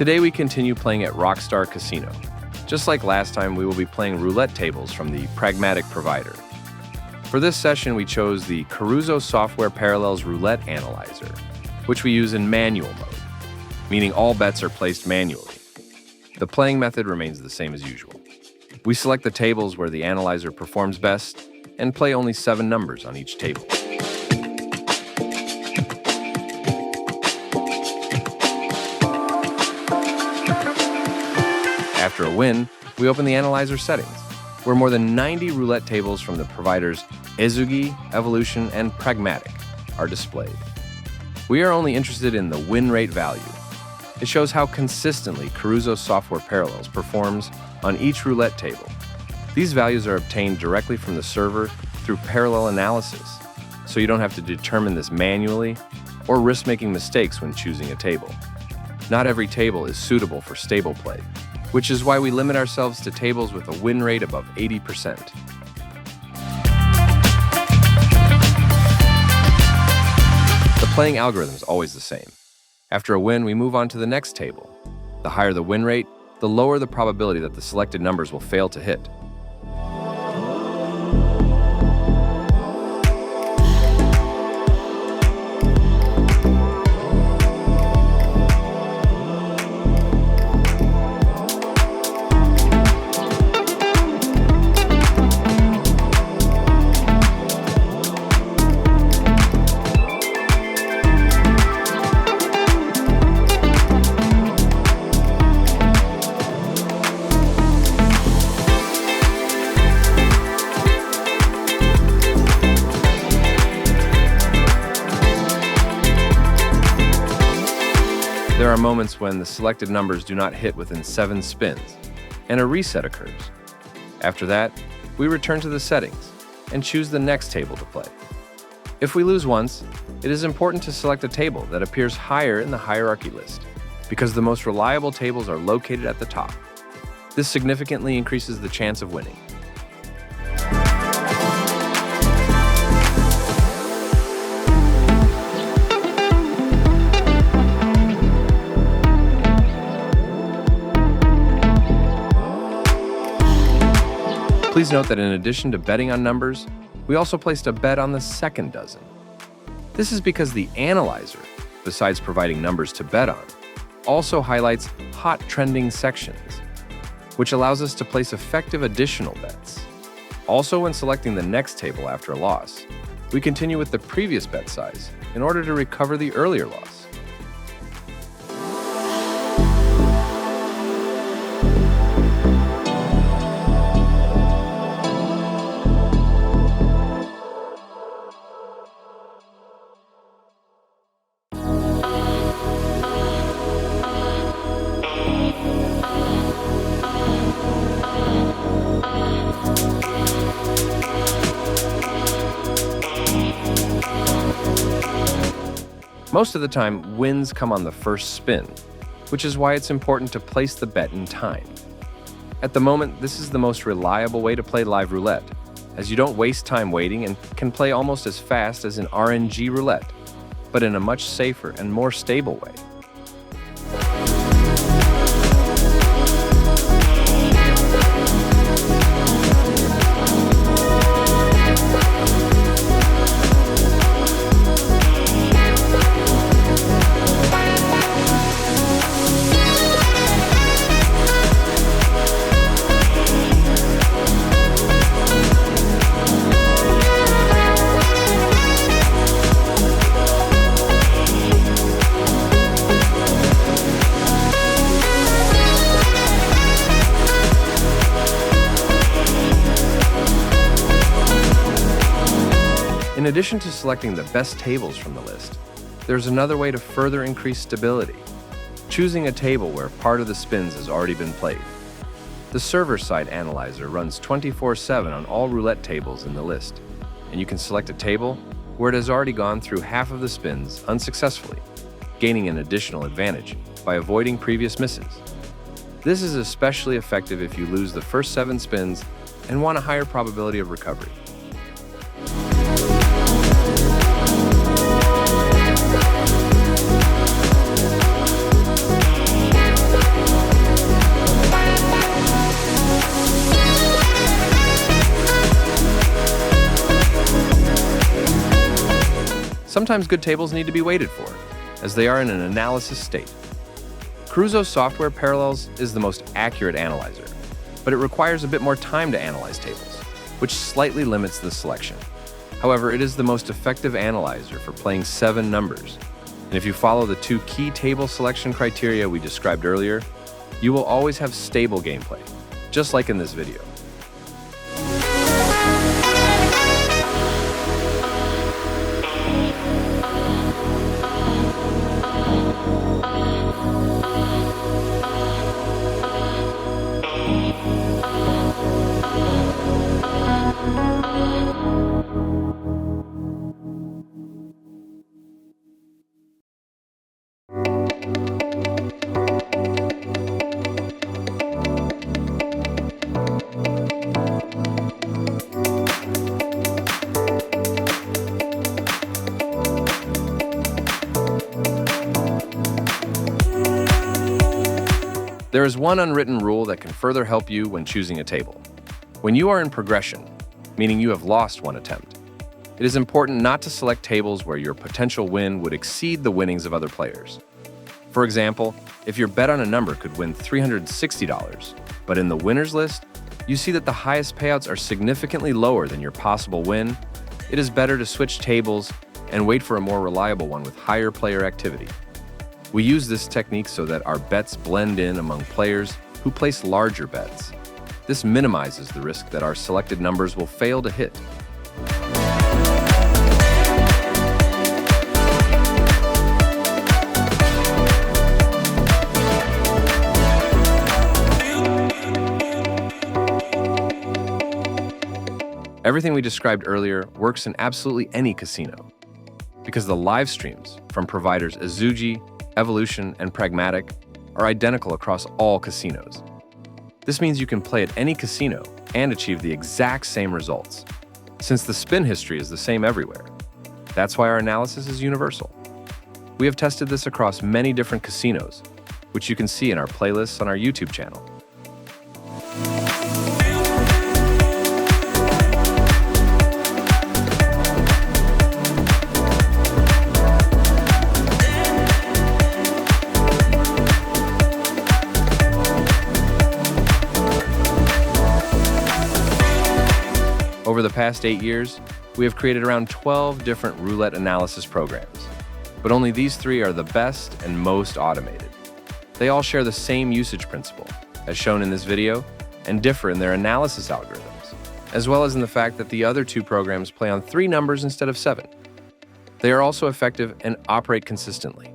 Today we continue playing at Rockstar Casino. Just like last time, we will be playing roulette tables from the Pragmatic provider. For this session, we chose the Karuzo Software Parallels Roulette Analyzer, which we use in manual mode, meaning all bets are placed manually. The playing method remains the same as usual. We select the tables where the analyzer performs best and play only 7 numbers on each table. After a win, we open the analyzer settings, where more than 90 roulette tables from the providers Ezugi, Evolution, and Pragmatic are displayed. We are only interested in the win rate value. It shows how consistently Karuzo Software Parallels performs on each roulette table. These values are obtained directly from the server through parallel analysis, so you don't have to determine this manually or risk making mistakes when choosing a table. Not every table is suitable for stable play, which is why we limit ourselves to tables with a win rate above 80%. The playing algorithm is always the same. After a win, we move on to the next table. The higher the win rate, the lower the probability that the selected numbers will fail to hit. There are moments when the selected numbers do not hit within 7 spins, and a reset occurs. After that, we return to the settings and choose the next table to play. If we lose once, it is important to select a table that appears higher in the hierarchy list, because the most reliable tables are located at the top. This significantly increases the chance of winning. Please note that in addition to betting on numbers, we also placed a bet on the second dozen. This is because the analyzer, besides providing numbers to bet on, also highlights hot trending sections, which allows us to place effective additional bets. Also, when selecting the next table after a loss, we continue with the previous bet size in order to recover the earlier loss. Most of the time, wins come on the first spin, which is why it's important to place the bet in time. At the moment, this is the most reliable way to play live roulette, as you don't waste time waiting and can play almost as fast as in RNG roulette, but in a much safer and more stable way. In addition to selecting the best tables from the list, there's another way to further increase stability, choosing a table where part of the spins has already been played. The server-side analyzer runs 24/7 on all roulette tables in the list, and you can select a table where it has already gone through half of the spins unsuccessfully, gaining an additional advantage by avoiding previous misses. This is especially effective if you lose the first 7 spins and want a higher probability of recovery. Sometimes good tables need to be waited for, as they are in an analysis state. Karuzo Software Parallels is the most accurate analyzer, but it requires a bit more time to analyze tables, which slightly limits the selection. However, it is the most effective analyzer for playing 7 numbers, and if you follow the 2 key table selection criteria we described earlier, you will always have stable gameplay, just like in this video. There is one unwritten rule that can further help you when choosing a table. When you are in progression, meaning you have lost one attempt, it is important not to select tables where your potential win would exceed the winnings of other players. For example, if your bet on a number could win $360, but in the winners list, you see that the highest payouts are significantly lower than your possible win, it is better to switch tables and wait for a more reliable one with higher player activity. We use this technique so that our bets blend in among players who place larger bets. This minimizes the risk that our selected numbers will fail to hit. Everything we described earlier works in absolutely any casino, because the live streams from providers Ezugi, Evolution, and Pragmatic are identical across all casinos. This means you can play at any casino and achieve the exact same results, since the spin history is the same everywhere. That's why our analysis is universal. We have tested this across many different casinos, which you can see in our playlists on our YouTube channel. Over the past 8 years, we have created around 12 different roulette analysis programs, but only these 3 are the best and most automated. They all share the same usage principle, as shown in this video, and differ in their analysis algorithms, as well as in the fact that the other 2 programs play on 3 numbers instead of 7. They are also effective and operate consistently.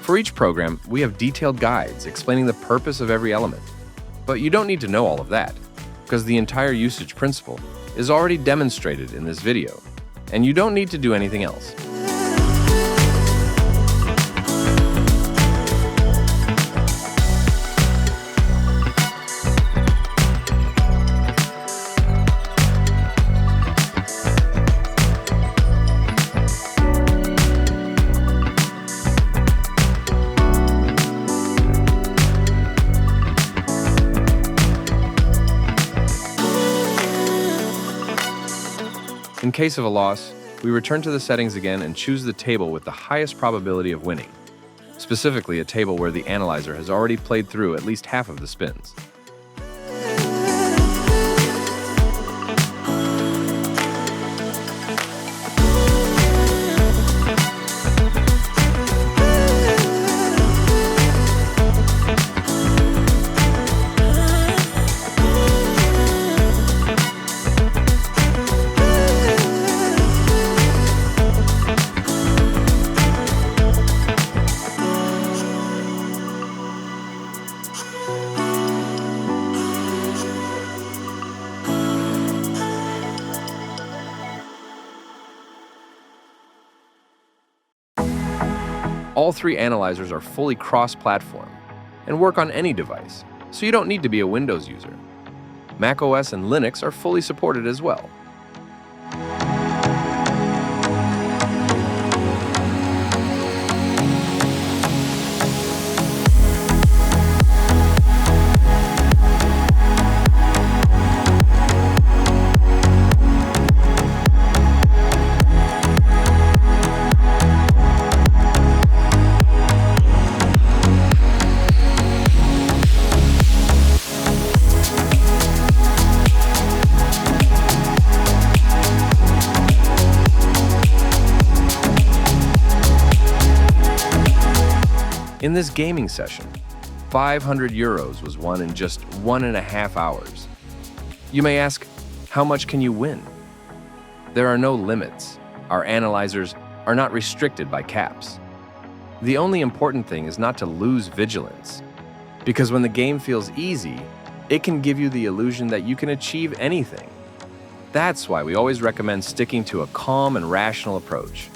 For each program, we have detailed guides explaining the purpose of every element. But you don't need to know all of that, because the entire usage principle is already demonstrated in this video, and you don't need to do anything else. In case of a loss, we return to the settings again and choose the table with the highest probability of winning, specifically a table where the analyzer has already played through at least half of the spins. All three analyzers are fully cross-platform and work on any device, so you don't need to be a Windows user. macOS and Linux are fully supported as well. In this gaming session, 500 euros was won in just 1.5 hours. You may ask, how much can you win? There are no limits. Our analyzers are not restricted by caps. The only important thing is not to lose vigilance, because when the game feels easy, it can give you the illusion that you can achieve anything. That's why we always recommend sticking to a calm and rational approach.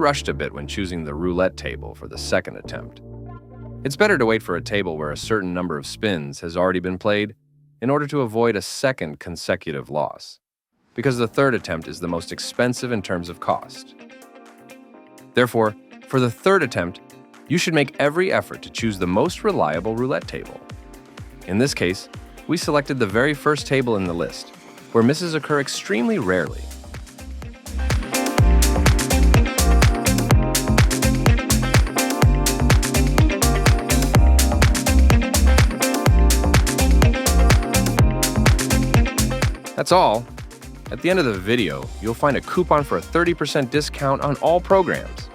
rushed a bit when choosing the roulette table for the second attempt. It's better to wait for a table where a certain number of spins has already been played in order to avoid a second consecutive loss, because the third attempt is the most expensive in terms of cost. Therefore, for the third attempt, you should make every effort to choose the most reliable roulette table. In this case, we selected the very first table in the list, where misses occur extremely rarely. That's all. At the end of the video, you'll find a coupon for a 30% discount on all programs.